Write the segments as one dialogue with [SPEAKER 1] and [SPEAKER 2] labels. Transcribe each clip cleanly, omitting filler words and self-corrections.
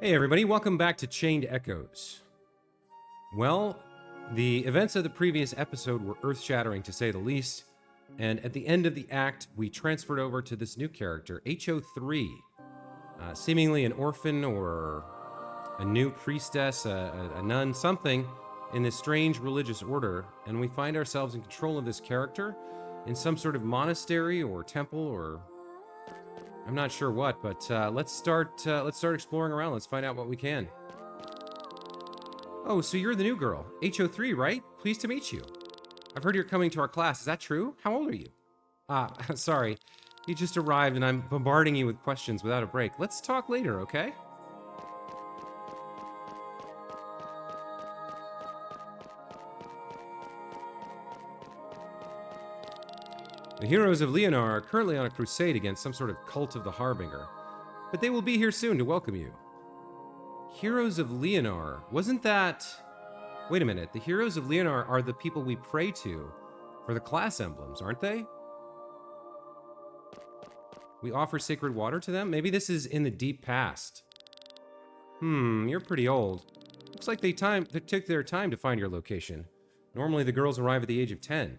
[SPEAKER 1] Hey everybody, welcome back to Chained Echoes. Well, the events of the previous episode were earth-shattering to say the least, and at the end of the act, we transferred over to this new character, HO3, seemingly an orphan or a new priestess, a nun, something in this strange religious order, and we find ourselves in control of this character in some sort of monastery or temple or I'm not sure what, but let's start exploring around. Let's find out what we can. Oh, so you're the new girl, HO3, right? Pleased to meet you. I've heard you're coming to our class. Is that true? How old are you? Sorry. You just arrived and I'm bombarding you with questions without a break. Let's talk later, okay? The heroes of Lenne are currently on a crusade against some sort of cult of the Harbinger, but they will be here soon to welcome you. Heroes of Lenne, wasn't that... Wait a minute, the heroes of Lenne are the people we pray to for the class emblems, aren't they? We offer sacred water to them? Maybe this is in the deep past. You're pretty old. Looks like they took their time to find your location. Normally the girls arrive at the age of 10.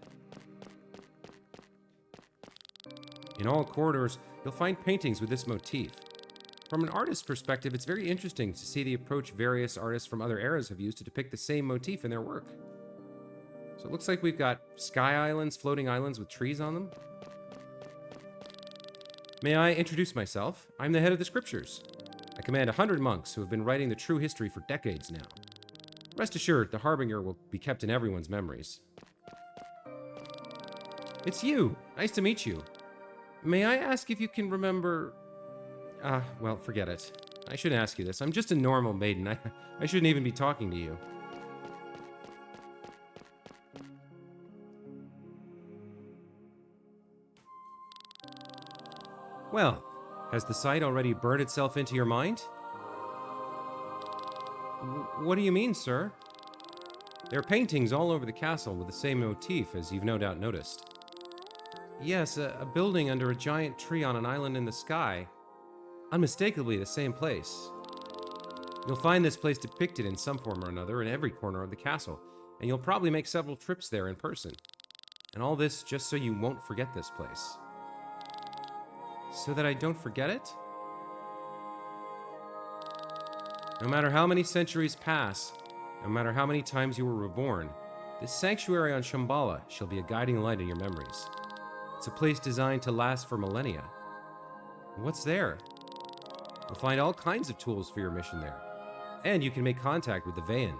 [SPEAKER 1] In all corridors, you'll find paintings with this motif. From an artist's perspective, it's very interesting to see the approach various artists from other eras have used to depict the same motif in their work. So it looks like we've got sky islands, floating islands with trees on them. May I introduce myself? I'm the head of the scriptures. I command 100 monks who have been writing the true history for decades now. Rest assured, the Harbinger will be kept in everyone's memories. It's you! Nice to meet you. May I ask if you can remember... well, forget it. I shouldn't ask you this. I'm just a normal maiden. I shouldn't even be talking to you. Well, has the sight already burned itself into your mind? What do you mean, sir? There are paintings all over the castle with the same motif, as you've no doubt noticed. Yes, a building under a giant tree on an island in the sky. Unmistakably the same place. You'll find this place depicted in some form or another in every corner of the castle, and you'll probably make several trips there in person. And all this just so you won't forget this place. So that I don't forget it? No matter how many centuries pass, no matter how many times you were reborn, this sanctuary on Shambhala shall be a guiding light in your memories. It's a place designed to last for millennia. What's there? You'll find all kinds of tools for your mission there. And you can make contact with the Vayan.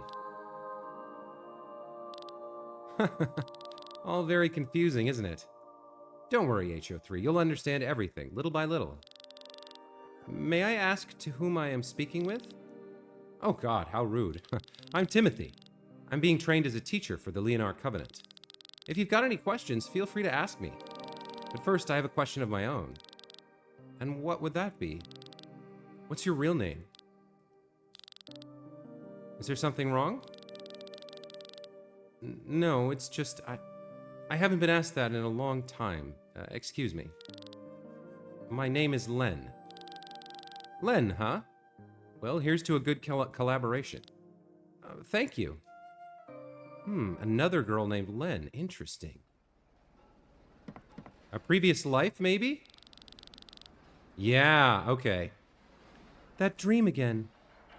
[SPEAKER 1] All very confusing, isn't it? Don't worry, HO3. You'll understand everything, little by little. May I ask to whom I am speaking with? Oh God, how rude. I'm Timothy. I'm being trained as a teacher for the Lenne Covenant. If you've got any questions, feel free to ask me. But first, I have a question of my own. And what would that be? What's your real name? Is there something wrong? No, it's just, I haven't been asked that in a long time. Excuse me. My name is Lenne. Lenne, huh? Well, here's to a good collaboration. Thank you. Another girl named Lenne. Interesting. A previous life, maybe? Yeah, okay. That dream again.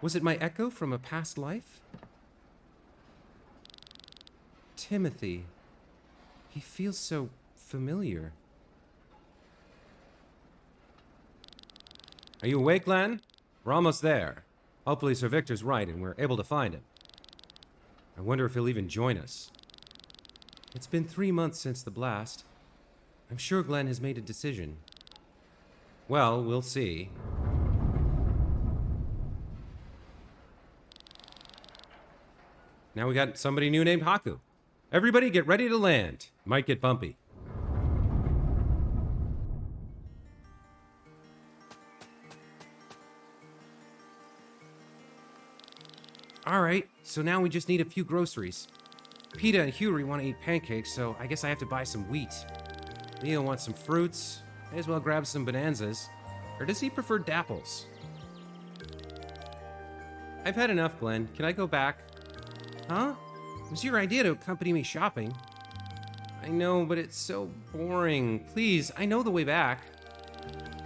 [SPEAKER 1] Was it my echo from a past life? Timothy. He feels so familiar. Are you awake, Lenne? We're almost there. Hopefully Sir Victor's right and we're able to find him. I wonder if he'll even join us. It's been 3 months since the blast. I'm sure Glenn has made a decision. Well, we'll see. Now we got somebody new named Haku. Everybody get ready to land. Might get bumpy. Alright, so now we just need a few groceries. Peta and Huri want to eat pancakes, so I guess I have to buy some wheat. Leo wants some fruits. May as well grab some bonanzas. Or does he prefer dapples? I've had enough, Glenn. Can I go back? Huh? It was your idea to accompany me shopping. I know, but it's so boring. Please, I know the way back.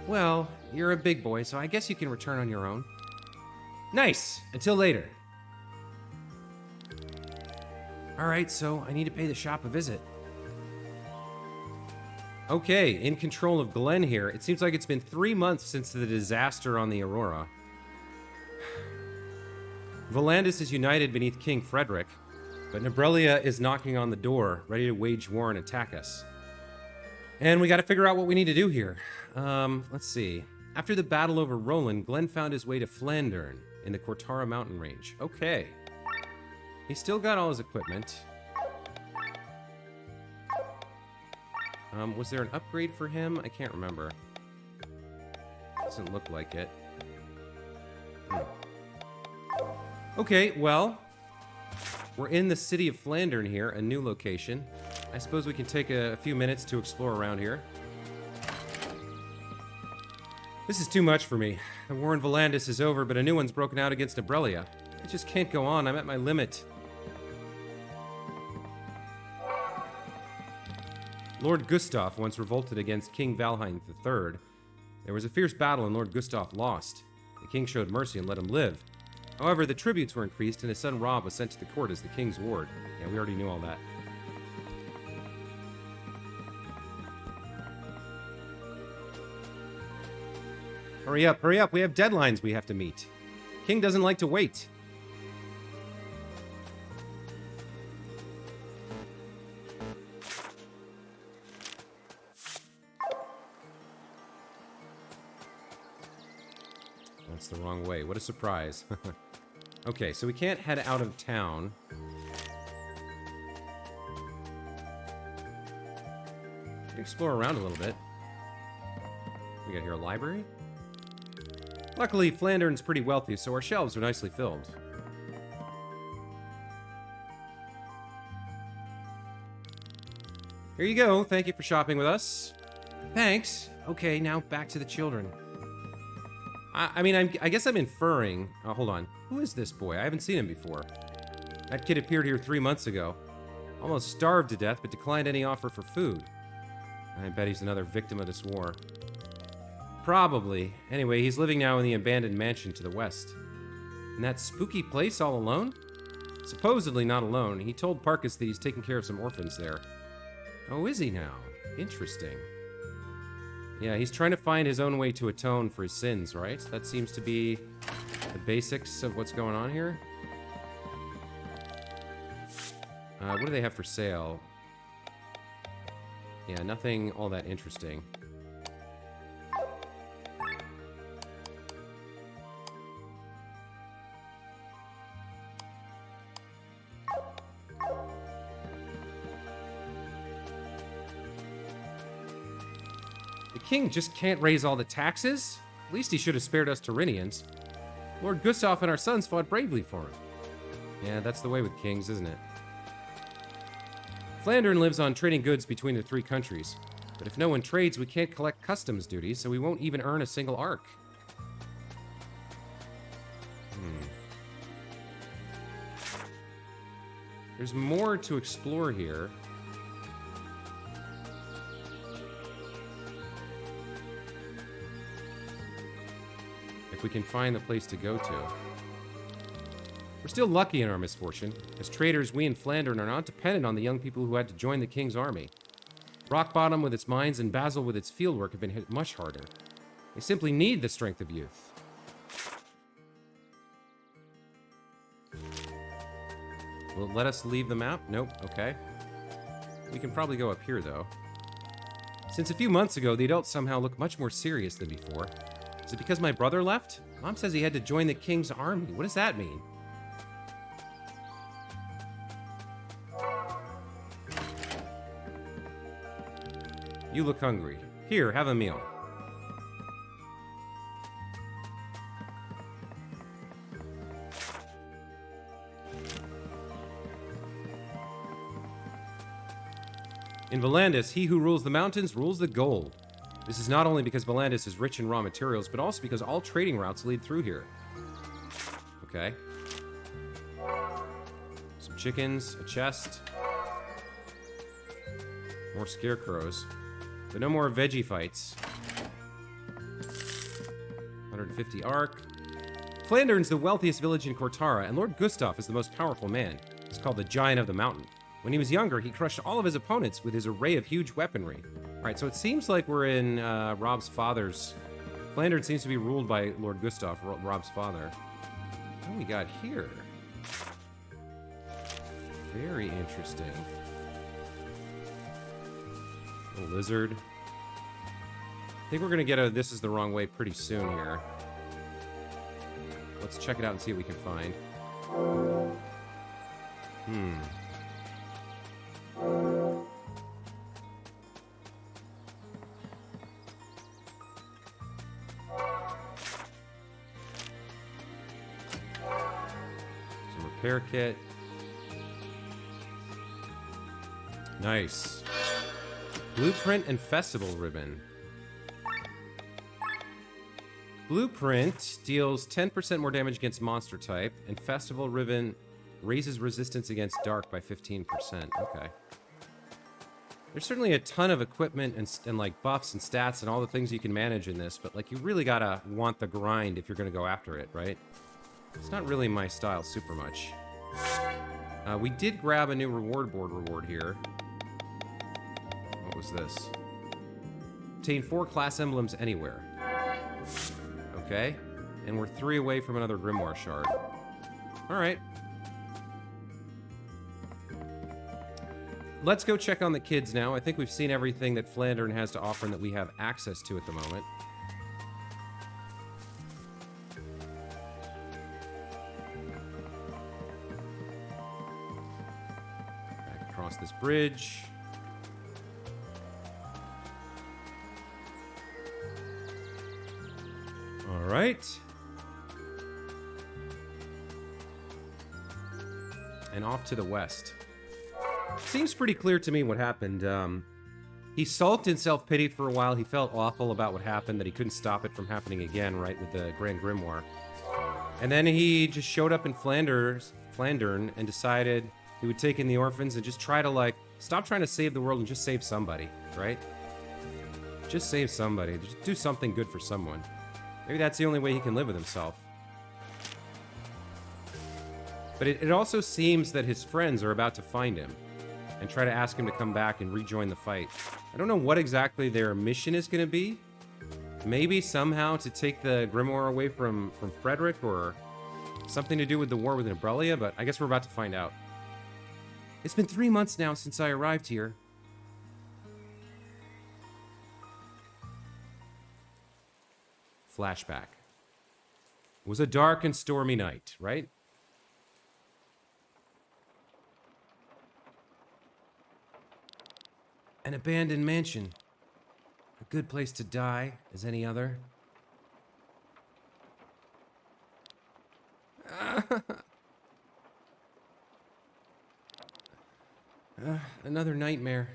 [SPEAKER 1] Well, you're a big boy, so I guess you can return on your own. Nice! Until later. Alright, so I need to pay the shop a visit. Okay, in control of Glenn here. It seems like it's been 3 months since the disaster on the Aurora. Volandis is united beneath King Frederick, but Nebrelia is knocking on the door, ready to wage war and attack us. And we gotta figure out what we need to do here. Let's see. After the battle over Roland, Glenn found his way to Flandern in the Cortara mountain range. Okay. He's still got all his equipment. Was there an upgrade for him? I can't remember. Doesn't look like it. Okay, well, we're in the city of Flandern here, a new location. I suppose we can take a few minutes to explore around here. This is too much for me. The war in Volandis is over, but a new one's broken out against Nebrelia. I just can't go on. I'm at my limit. Lord Gustav once revolted against King Valheim III. There was a fierce battle and Lord Gustav lost. The king showed mercy and let him live. However, the tributes were increased and his son Rob was sent to the court as the king's ward. Yeah, we already knew all that. Hurry up, hurry up. We have deadlines we have to meet. King doesn't like to wait. That's the wrong way. What a surprise. Okay, so we can't head out of town. We can explore around a little bit. We got here a library? Luckily, Flandern's pretty wealthy, so our shelves are nicely filled. Here you go. Thank you for shopping with us. Thanks. Okay, now back to the children. I mean, I guess I'm inferring... Oh, hold on. Who is this boy? I haven't seen him before. That kid appeared here 3 months ago. Almost starved to death, but declined any offer for food. I bet he's another victim of this war. Probably. Anyway, he's living now in the abandoned mansion to the west. In that spooky place all alone? Supposedly not alone. He told Parkus that he's taking care of some orphans there. Oh, is he now? Interesting. Yeah, he's trying to find his own way to atone for his sins, right? That seems to be the basics of what's going on here. What do they have for sale? Yeah, nothing all that interesting. The king just can't raise all the taxes? At least he should have spared us Tyrrhenians. Lord Gustav and our sons fought bravely for him. Yeah, that's the way with kings, isn't it? Flandern lives on trading goods between the 3 countries. But if no one trades, we can't collect customs duties, so we won't even earn a single arc. There's more to explore here. If we can find the place to go to. We're still lucky in our misfortune. As traders, we in Flandern are not dependent on the young people who had to join the king's army. Rockbottom with its mines and Basel with its fieldwork have been hit much harder. They simply need the strength of youth. Will it let us leave the map? Nope. Okay. We can probably go up here, though. Since a few months ago, the adults somehow look much more serious than before. Is it because my brother left? Mom says he had to join the king's army. What does that mean? You look hungry. Here, have a meal. In Volandis, he who rules the mountains rules the gold. This is not only because Volandis is rich in raw materials, but also because all trading routes lead through here. Okay. Some chickens, a chest. More scarecrows. But no more veggie fights. 150 arc. Flandern's the wealthiest village in Cortara, and Lord Gustav is the most powerful man. He's called the Giant of the Mountain. When he was younger, he crushed all of his opponents with his array of huge weaponry. Alright, so it seems like we're in Rob's father's... Flandern seems to be ruled by Lord Gustav, Rob's father. What do we got here? Very interesting. A lizard. I think we're gonna get a this is the wrong way pretty soon here. Let's check it out and see what we can find. Some repair kit. Nice. Blueprint and festival ribbon. Blueprint deals 10% more damage against monster type, and festival ribbon raises resistance against dark by 15%. Okay. There's certainly a ton of equipment and like buffs and stats and all the things you can manage in this, but like you really gotta want the grind if you're gonna go after it, right? It's not really my style super much. We did grab a new reward board reward here. What was this? Obtain 4 class emblems anywhere. Okay. And we're 3 away from another Grimoire shard. Alright. Let's go check on the kids now. I think we've seen everything that Flandern has to offer and that we have access to at the moment. Back across this bridge. All right. And off to the west. Seems pretty clear to me what happened. He sulked in self-pity for a while. He felt awful about what happened, that he couldn't stop it from happening again, right, with the Grand Grimoire. And then he just showed up in Flandern and decided he would take in the orphans and just try to, like, stop trying to save the world and just save somebody, right? Just save somebody. Just do something good for someone. Maybe that's the only way he can live with himself. But it also seems that his friends are about to find him and try to ask him to come back and rejoin the fight. I don't know what exactly their mission is going to be. Maybe somehow to take the Grimoire away from Frederick, or something to do with the war with Nebrelia, but I guess we're about to find out. It's been 3 months now since I arrived here. Flashback. It was a dark and stormy night, right? An abandoned mansion. A good place to die as any other. Another nightmare.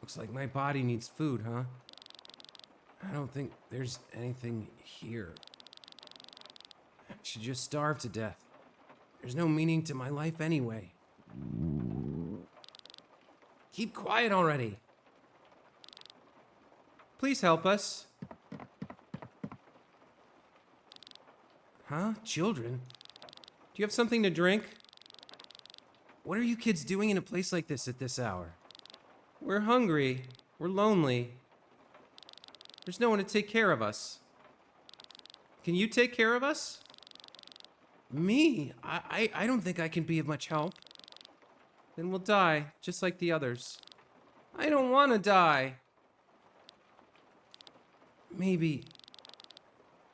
[SPEAKER 1] Looks like my body needs food, huh? I don't think there's anything here. I should just starve to death. There's no meaning to my life anyway. Keep quiet already. Please help us. Huh? Children? Do you have something to drink? What are you kids doing in a place like this at this hour? We're hungry. We're lonely. There's no one to take care of us. Can you take care of us? Me? I don't think I can be of much help. Then we'll die, just like the others. I don't want to die. Maybe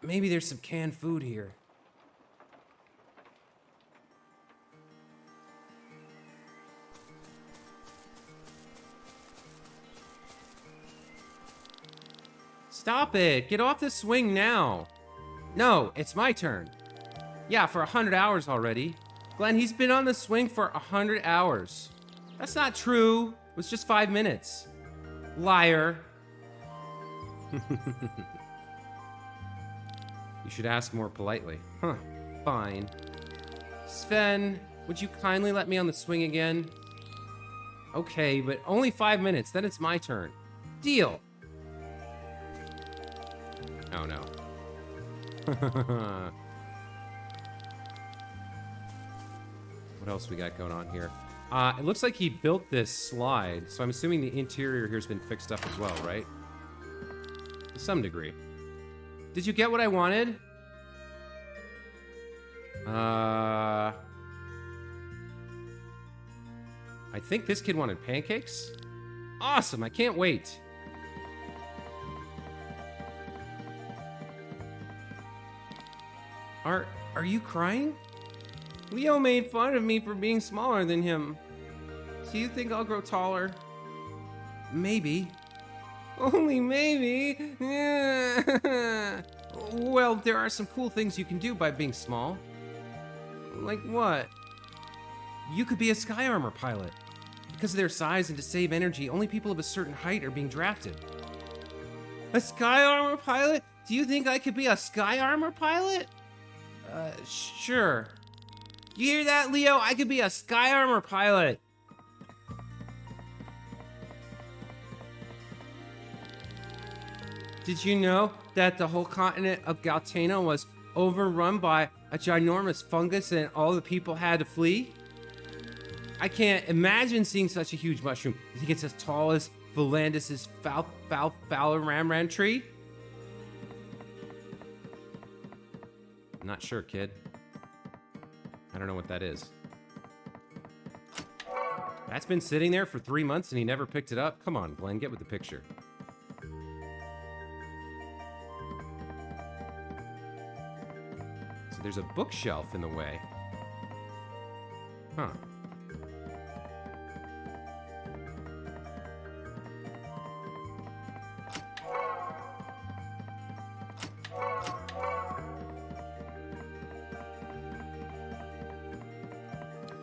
[SPEAKER 1] there's some canned food here. Stop it! Get off the swing now! No, it's my turn. Yeah, for 100 hours already. Glenn, he's been on the swing for 100 hours. That's not true. It was just 5 minutes. Liar. You should ask more politely. Huh, fine. Sven, would you kindly let me on the swing again? Okay, but only 5 minutes, then it's my turn. Deal! Oh no. What else we got going on here? It looks like he built this slide, so I'm assuming the interior here's been fixed up as well, right? To some degree. Did you get what I wanted? I think this kid wanted pancakes. Awesome, I can't wait. Are you crying? Leo made fun of me for being smaller than him. Do you think I'll grow taller? Maybe. Only maybe. Well, there are some cool things you can do by being small. Like what? You could be a sky armor pilot. Because of their size and to save energy, only people of a certain height are being drafted. A sky armor pilot? Do you think I could be a sky armor pilot? Sure. You hear that, Leo? I could be a sky armor pilot. Did you know that the whole continent of Galtano was overrun by a ginormous fungus and all the people had to flee? I can't imagine seeing such a huge mushroom. You think it's as tall as Volandis' Fowler tree? I'm not sure, kid. I don't know what that is. That's been sitting there for 3 months and he never picked it up? Come on, Glenn, get with the picture. So there's a bookshelf in the way. Huh.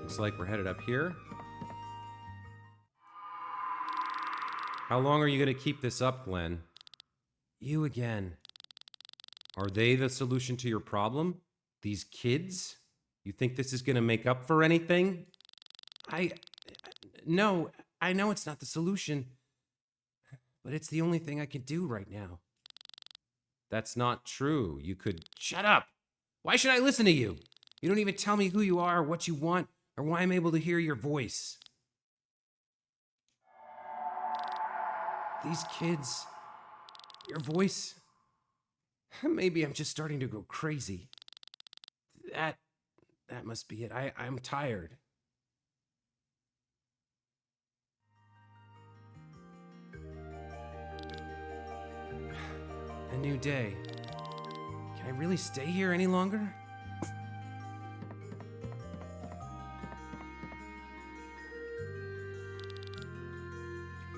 [SPEAKER 1] Looks like we're headed up here. How long are you going to keep this up, Glenn? You again. Are they the solution to your problem? These kids? You think this is going to make up for anything? No, I know it's not the solution. But it's the only thing I can do right now. That's not true. You could... Shut up! Why should I listen to you? You don't even tell me who you are, or what you want, or why I'm able to hear your voice. These kids, your voice, maybe I'm just starting to go crazy. That must be it. I'm tired. A new day. Can I really stay here any longer?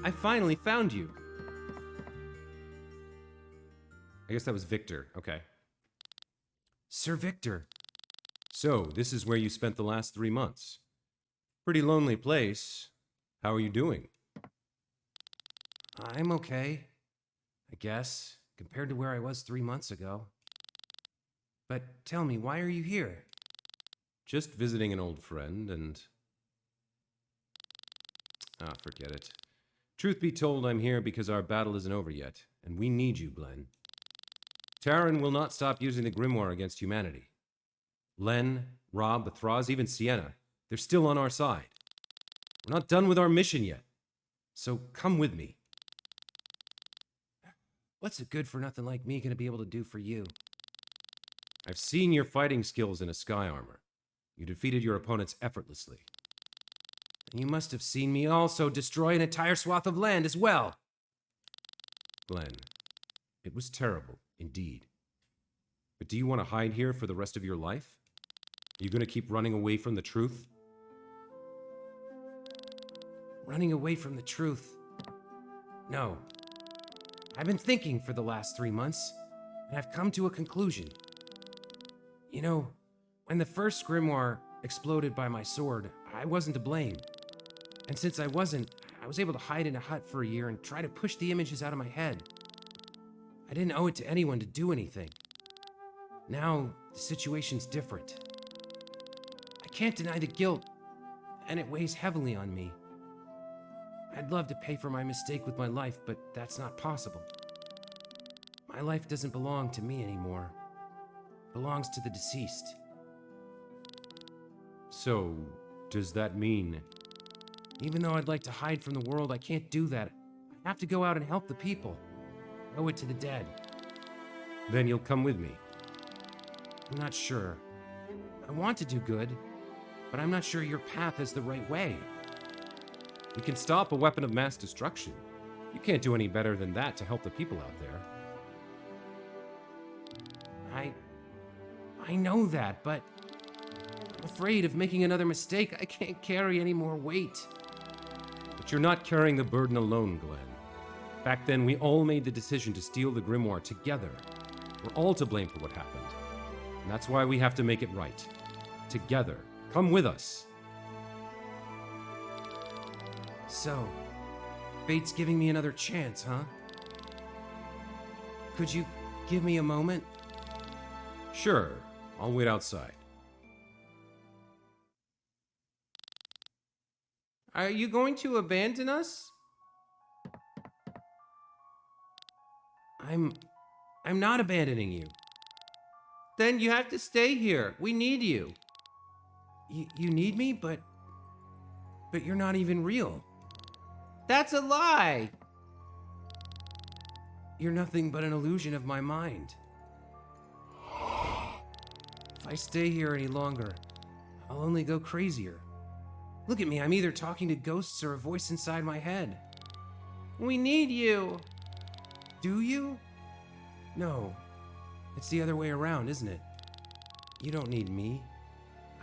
[SPEAKER 1] I finally found you. I guess that was Victor. Okay. Sir Victor. So, this is where you spent the last 3 months. Pretty lonely place. How are you doing? I'm okay, I guess, compared to where I was 3 months ago. But tell me, why are you here? Just visiting an old friend and... forget it. Truth be told, I'm here because our battle isn't over yet, and we need you, Glenn. Taryn will not stop using the grimoire against humanity. Lenne, Rob, the Thraz, even Sienna, they're still on our side. We're not done with our mission yet, so come with me. What's a good-for-nothing like me gonna be able to do for you? I've seen your fighting skills in a sky armor. You defeated your opponents effortlessly. And you must have seen me also destroy an entire swath of land as well. Glenn, it was terrible, indeed. But do you want to hide here for the rest of your life? Are you going to keep running away from the truth? Running away from the truth? No. I've been thinking for the last 3 months, and I've come to a conclusion. You know, when the first grimoire exploded by my sword, I wasn't to blame. And since I wasn't, I was able to hide in a hut for a year and try to push the images out of my head. I didn't owe it to anyone to do anything. Now, the situation's different. I can't deny the guilt, and it weighs heavily on me. I'd love to pay for my mistake with my life, but that's not possible. My life doesn't belong to me anymore. It belongs to the deceased. So, does that mean... Even though I'd like to hide from the world, I can't do that. I have to go out and help the people. I owe it to the dead. Then you'll come with me. I'm not sure. I want to do good, but I'm not sure your path is the right way. We can stop a weapon of mass destruction. You can't do any better than that to help the people out there. I know that, but I'm afraid of making another mistake. I can't carry any more weight. But you're not carrying the burden alone, Glenn. Back then, we all made the decision to steal the grimoire together. We're all to blame for what happened. And that's why we have to make it right. Together. Come with us. So, fate's giving me another chance, huh? Could you give me a moment? Sure. I'll wait outside. Are you going to abandon us? I'm not abandoning you. Then you have to stay here. We need you. You need me, but you're not even real. That's a lie. You're nothing but an illusion of my mind. If I stay here any longer, I'll only go crazier. Look at me, I'm either talking to ghosts or a voice inside my head. We need you. Do you? No. It's the other way around, isn't it? You don't need me.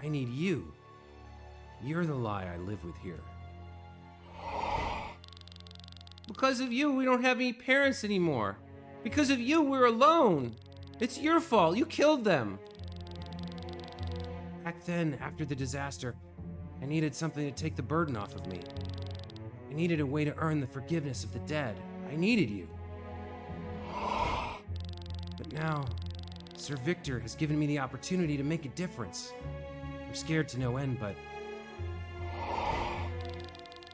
[SPEAKER 1] I need you. You're the lie I live with here. Because of you, we don't have any parents anymore. Because of you, we're alone. It's your fault. You killed them. Back then, after the disaster, I needed something to take the burden off of me. I needed a way to earn the forgiveness of the dead. I needed you. But now, Sir Victor has given me the opportunity to make a difference. I'm scared to no end, but...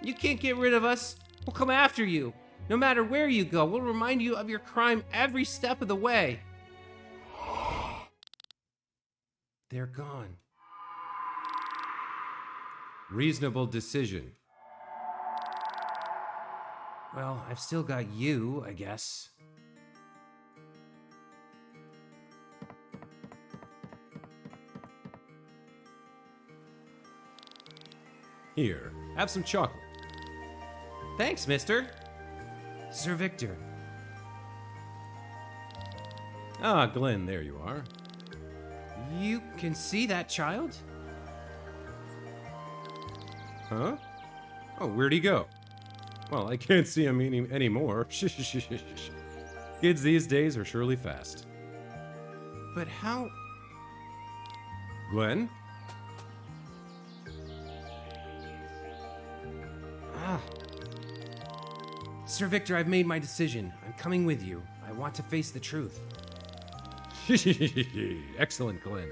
[SPEAKER 1] You can't get rid of us. We'll come after you. No matter where you go, we'll remind you of your crime every step of the way. They're gone. Reasonable decision. Well, I've still got you, I guess. Here, have some chocolate. Thanks, mister. Sir Victor. Ah, Glenn, there you are. You can see that child? Huh? Oh, where'd he go? Well, I can't see him anymore. Kids these days are surely fast. But how... Glenn? Ah. Sir Victor, I've made my decision. I'm coming with you. I want to face the truth. Excellent, Glenn.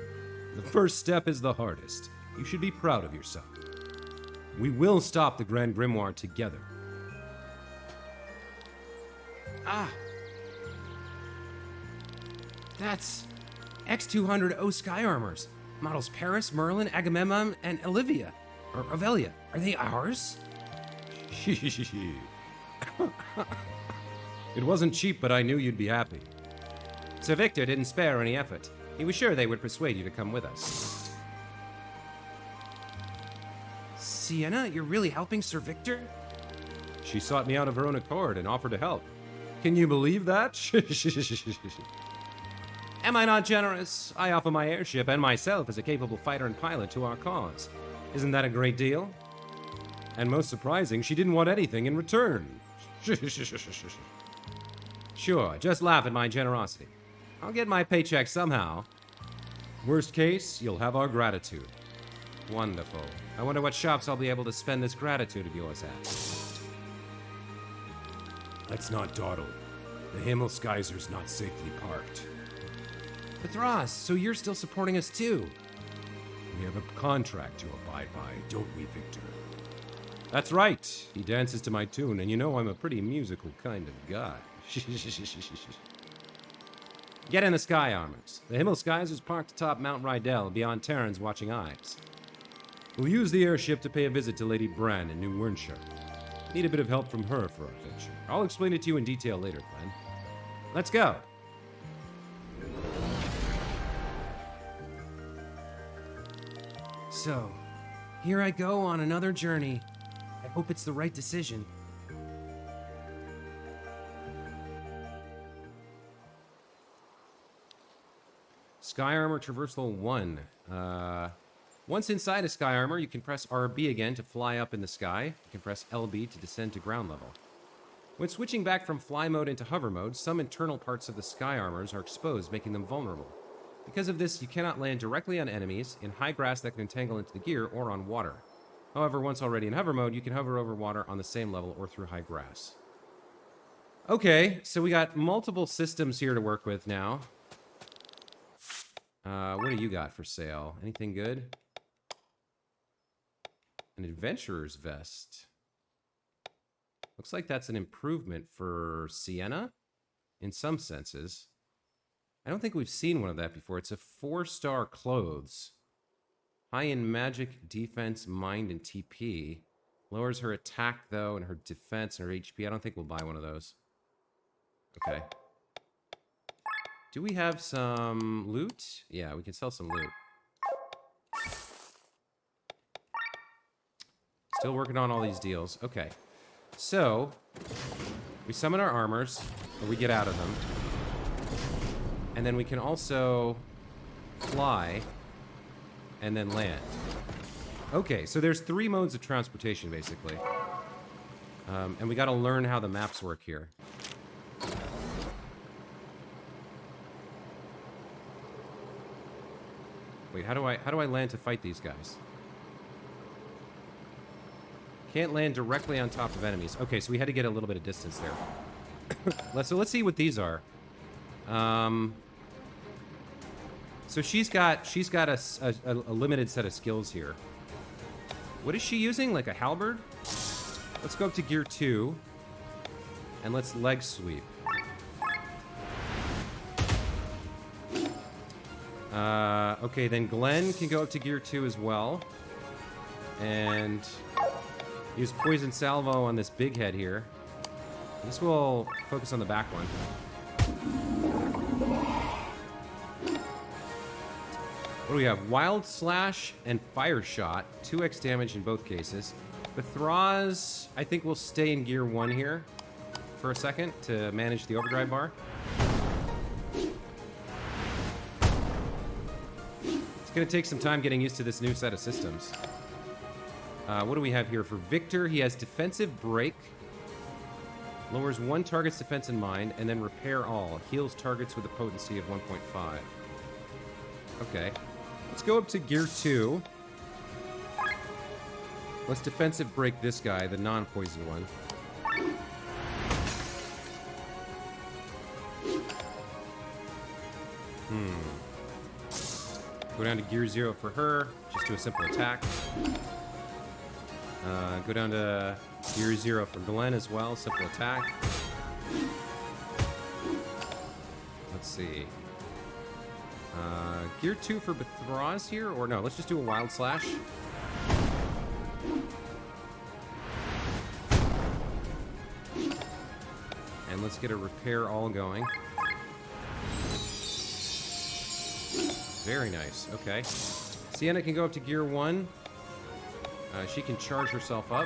[SPEAKER 1] The first step is the hardest. You should be proud of yourself. We will stop the Grand Grimoire together. Ah! That's X200O Sky Armors. Models Paris, Merlin, Agamemnon, and Olivia. Or Ovelia. Are they ours? It wasn't cheap, but I knew you'd be happy. Sir Victor didn't spare any effort. He was sure they would persuade you to come with us. Sienna, you're really helping Sir Victor? She sought me out of her own accord and offered to help. Can you believe that? Am I not generous? I offer my airship and myself as a capable fighter and pilot to our cause. Isn't that a great deal? And most surprising, she didn't want anything in return. Sure, just laugh at my generosity. I'll get my paycheck somehow. Worst case, you'll have our gratitude. Wonderful. I wonder what shops I'll be able to spend this gratitude of yours at. Let's not dawdle. The Himmelskaiser's not safely parked. Thras, so you're still supporting us too? We have a contract to abide by, don't we, Victor? That's right. He dances to my tune, and you know I'm a pretty musical kind of guy. Get in the Sky Armors. The Himmel Skies is parked atop Mount Rydell, beyond Terran's watching eyes. We'll use the airship to pay a visit to Lady Bran in New Wernshire. Need a bit of help from her for our venture. I'll explain it to you in detail later, Glenn. Let's go. So, here I go on another journey. I hope it's the right decision. Sky Armor Traversal 1. Once inside a Sky Armor, you can press RB again to fly up in the sky. You can press LB to descend to ground level. When switching back from fly mode into hover mode, some internal parts of the Sky Armors are exposed, making them vulnerable. Because of this, you cannot land directly on enemies, in high grass that can entangle into the gear, or on water. However, once already in hover mode, you can hover over water on the same level or through high grass. Okay, so we got multiple systems here to work with now. What do you got for sale? Anything good? An adventurer's vest. Looks like that's an improvement for Sienna, in some senses. I don't think we've seen one of that before. It's a 4-star clothes. High in magic, defense, mind, and TP. Lowers her attack, though, and her defense and her HP. I don't think we'll buy one of those. Okay. Do we have some loot? Yeah, we can sell some loot. Still working on all these deals. Okay. So, we summon our armors, or we get out of them. And then we can also fly and then land. Okay, so there's 3 modes of transportation, basically. And we gotta learn how the maps work here. Wait, how do I land to fight these guys? Can't land directly on top of enemies. Okay, so we had to get a little bit of distance there. Let's see what these are. So she's got a limited set of skills here. What is she using? Like a halberd? Let's go up to gear 2. And let's leg sweep. Okay, then Glenn can go up to gear 2 as well. And use Poison Salvo on this big head here. This will focus on the back one. What do we have? Wild Slash and Fire Shot. 2x damage in both cases. But Thraz, I think we'll stay in gear 1 here for a second to manage the overdrive bar. It's going to take some time getting used to this new set of systems. What do we have here? For Victor, he has Defensive Break. Lowers 1 target's defense and mind, and then Repair All. Heals targets with a potency of 1.5. Okay. Let's go up to gear 2. Let's Defensive Break this guy, the non-poison one. Go down to gear 0 for her. Just do a simple attack. Go down to gear 0 for Glenn as well. Simple attack. Let's see. Gear 2 for Bethraz here? Or no, let's just do a Wild Slash. And let's get a Repair All going. Very nice. Okay. Sienna can go up to gear 1. She can charge herself up.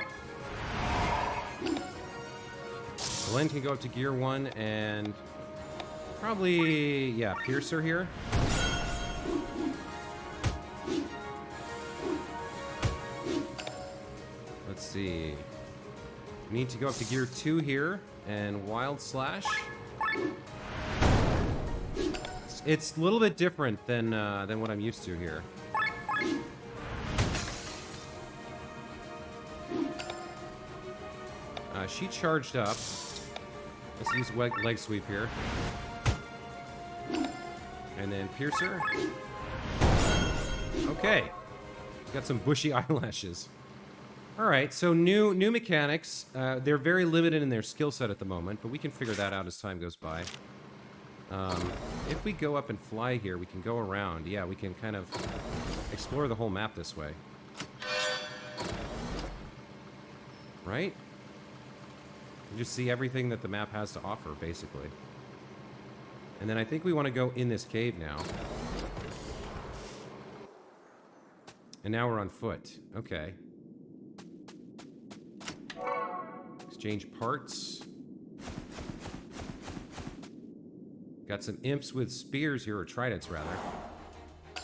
[SPEAKER 1] Glenn can go up to gear 1 and probably, yeah, pierce her here. Let's see. We need to go up to gear 2 here and Wild Slash. It's a little bit different than what I'm used to here. She charged up. Let's use leg sweep here. And then Piercer. Okay. Got some bushy eyelashes. All right, so new mechanics. They're very limited in their skill set at the moment, but we can figure that out as time goes by. If we go up and fly here, we can go around. Yeah, we can kind of explore the whole map this way. Right? You just see everything that the map has to offer, basically. And then I think we want to go in this cave now. And now we're on foot. Okay. Exchange parts. Got some imps with spears here, or tridents rather.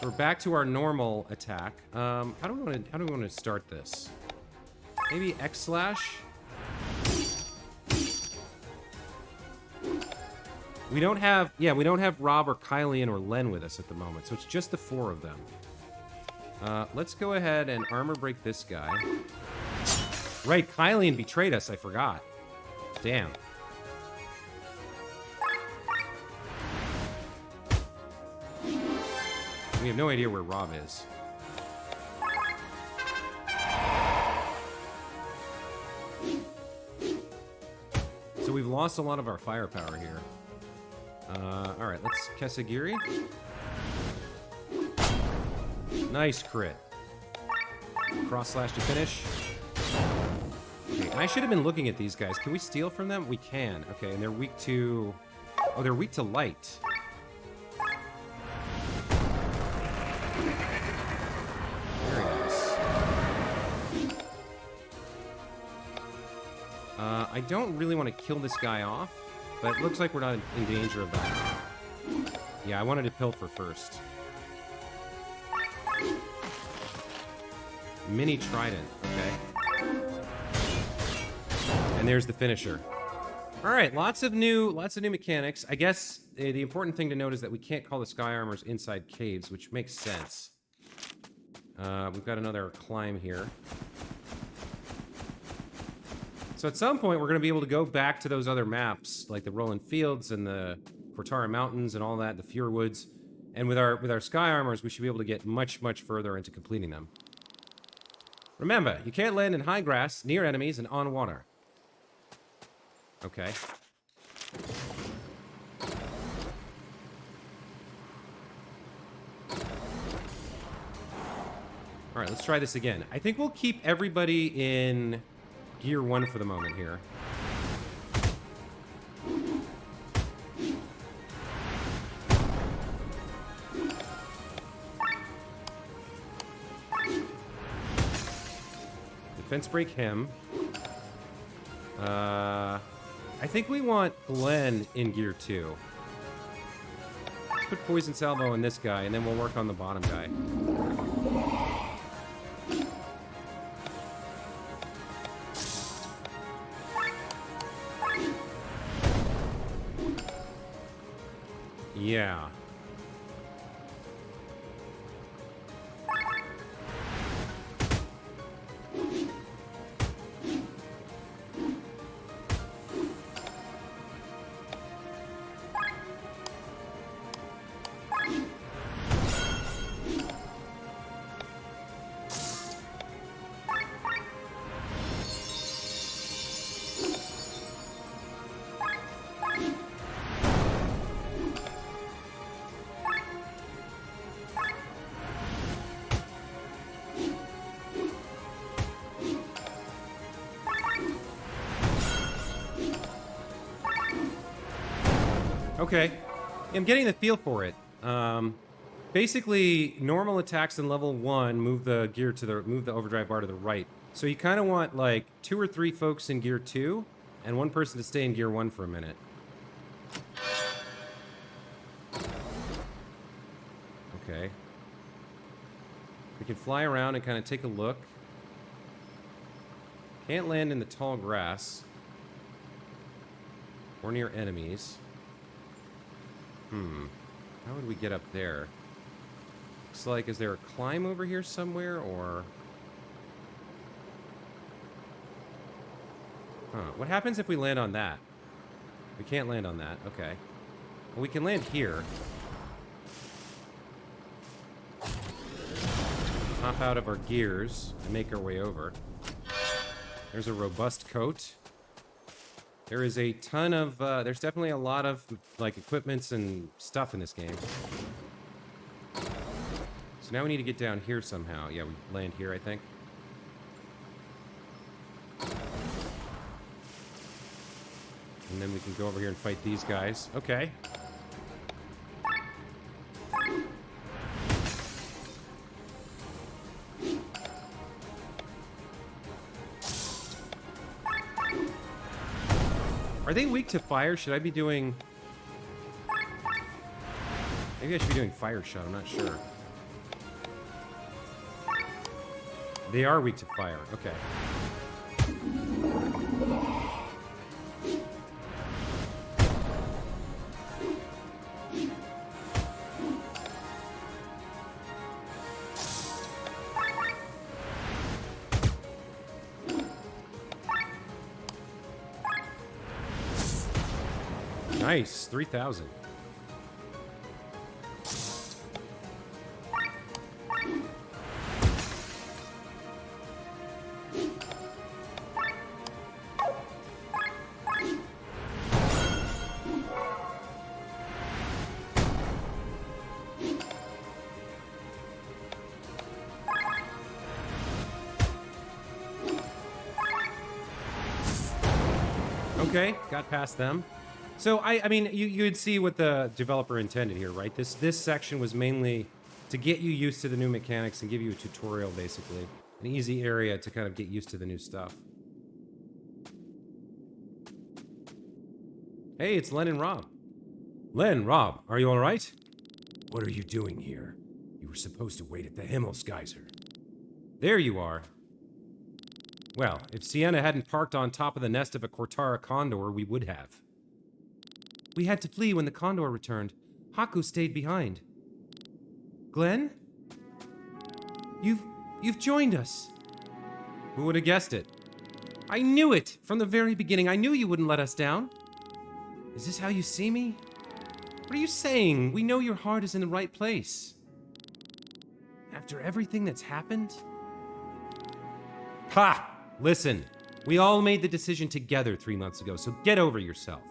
[SPEAKER 1] So we're back to our normal attack. How do we want to start this? Maybe X/. We don't have Rob or Kylian or Lenne with us at the moment, so it's just the 4 of them. Let's go ahead and armor break this guy. Right, Kylian betrayed us, I forgot. Damn. We have no idea where Rob is. So we've lost a lot of our firepower here. Alright, let's Kesagiri. Nice crit. Cross slash to finish. Okay, I should have been looking at these guys. Can we steal from them? We can. Okay, and they're weak to... Oh, they're weak to light. Very nice. I don't really want to kill this guy off, but it looks like we're not in danger of that. Yeah, I wanted to pilfer first. Mini trident, okay. And there's the finisher. All right, lots of new mechanics. I guess the important thing to note is that we can't call the sky armors inside caves, which makes sense. We've got another climb here. So at some point, we're going to be able to go back to those other maps, like the Rolling Fields and the Cortara Mountains and all that, the Fure Woods. And with our sky armors, we should be able to get much, much further into completing them. Remember, you can't land in high grass, near enemies, and on water. Okay. Alright, let's try this again. I think we'll keep everybody in Gear 1 for the moment here. Defense break him. I think we want Glenn in Gear 2. Let's put Poison Salvo on this guy, and then we'll work on the bottom guy. Yeah. Okay, I'm getting the feel for it. Basically, normal attacks in level 1 move the overdrive bar to the right. So you kind of want like 2 or 3 folks in Gear 2, and 1 person to stay in Gear 1 for a minute. Okay. We can fly around and kind of take a look. Can't land in the tall grass. Or near enemies. How would we get up there? Looks like, is there a climb over here somewhere, or... Huh. What happens if we land on that? We can't land on that. Okay. Well, we can land here. hop out of our gears and make our way over. There's a robust coat. There is a ton of, there's definitely a lot of, like, equipments and stuff in this game. So now we need to get down here somehow. Yeah, we land here, I think. And then we can go over here and fight these guys. Okay. Are they weak to fire? Should I be doing... Maybe I should be doing fire shot. I'm not sure. They are weak to fire. Okay. Nice, 3,000. Okay, got past them. So, I mean, you'd see what the developer intended here, right? This section was mainly to get you used to the new mechanics and give you a tutorial, basically. An easy area to kind of get used to the new stuff. Hey, it's Len and Rob. Len, Rob, are you all right? What are you doing here? You were supposed to wait at the Himmelsgeyser. There you are. Well, if Sienna hadn't parked on top of the nest of a Cortara condor, we would have. We had to flee when the condor returned. Haku stayed behind. Glenn? You've joined us. Who would have guessed it? I knew it! From the very beginning, I knew you wouldn't let us down. Is this how you see me? What are you saying? We know your heart is in the right place. After everything that's happened? Ha! Listen, we all made the decision together 3 months ago, so get over yourself.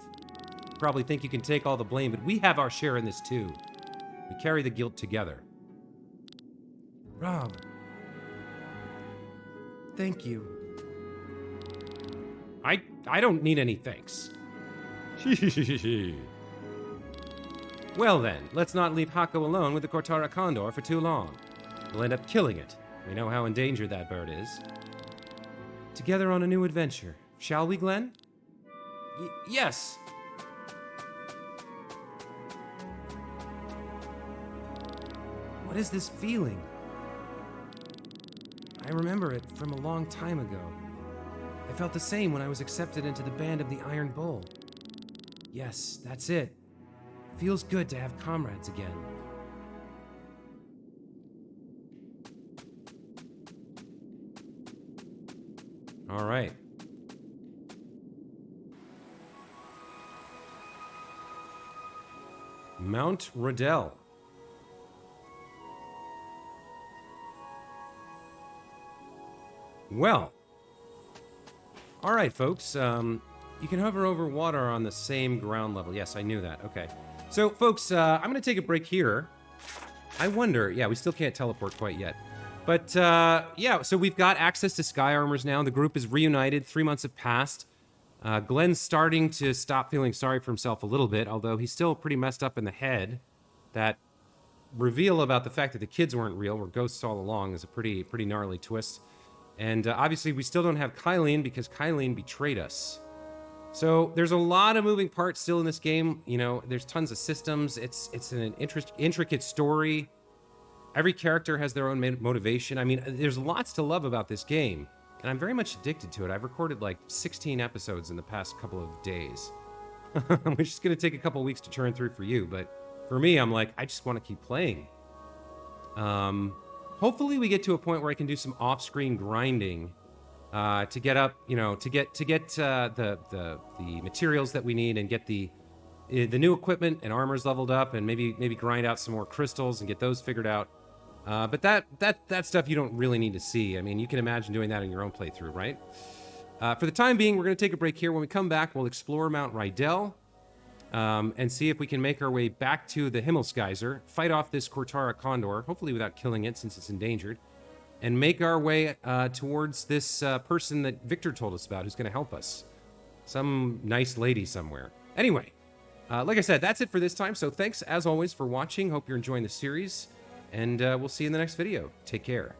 [SPEAKER 1] You probably think you can take all the blame, but we have our share in this too. We carry the guilt together. Rob. Thank you. I don't need any thanks. Well then, let's not leave Haku alone with the Cortara condor for too long. We'll end up killing it. We know how endangered that bird is. Together on a new adventure. Shall we, Glenn? Yes! What is this feeling? I remember it from a long time ago. I felt the same when I was accepted into the band of the Iron Bull. Yes, that's it. Feels good to have comrades again. All right. Mount Rodell. Well. All right, folks. You can hover over water on the same ground level. Yes, I knew that. Okay. So, folks, I'm going to take a break here. I wonder... Yeah, we still can't teleport quite yet. But, yeah, so we've got access to Sky Armors now. The group is reunited. 3 months have passed. Glenn's starting to stop feeling sorry for himself a little bit, although he's still pretty messed up in the head. That reveal about the fact that the kids weren't real, were ghosts all along, is a pretty gnarly twist. And obviously, we still don't have Kylene because Kylene betrayed us. So there's a lot of moving parts still in this game. You know, there's tons of systems. It's an intricate story. Every character has their own motivation. I mean, there's lots to love about this game, and I'm very much addicted to it. I've recorded like 16 episodes in the past couple of days, which is going to take a couple weeks to churn through for you. But for me, I'm like, I just want to keep playing. Hopefully we get to a point where I can do some off-screen grinding to get up, you know, to get the materials that we need and get the new equipment and armors leveled up, and maybe grind out some more crystals and get those figured out. But that stuff you don't really need to see. I mean, you can imagine doing that in your own playthrough, right? For the time being, we're going to take a break here. When we come back, we'll explore Mount Rydell and see if we can make our way back to the Himmelsgeyser, fight off this Cortara Condor, hopefully without killing it since it's endangered, and make our way towards this person that Victor told us about who's going to help us. Some nice lady somewhere. Anyway, like I said, that's it for this time. So thanks, as always, for watching. Hope you're enjoying the series. And we'll see you in the next video. Take care.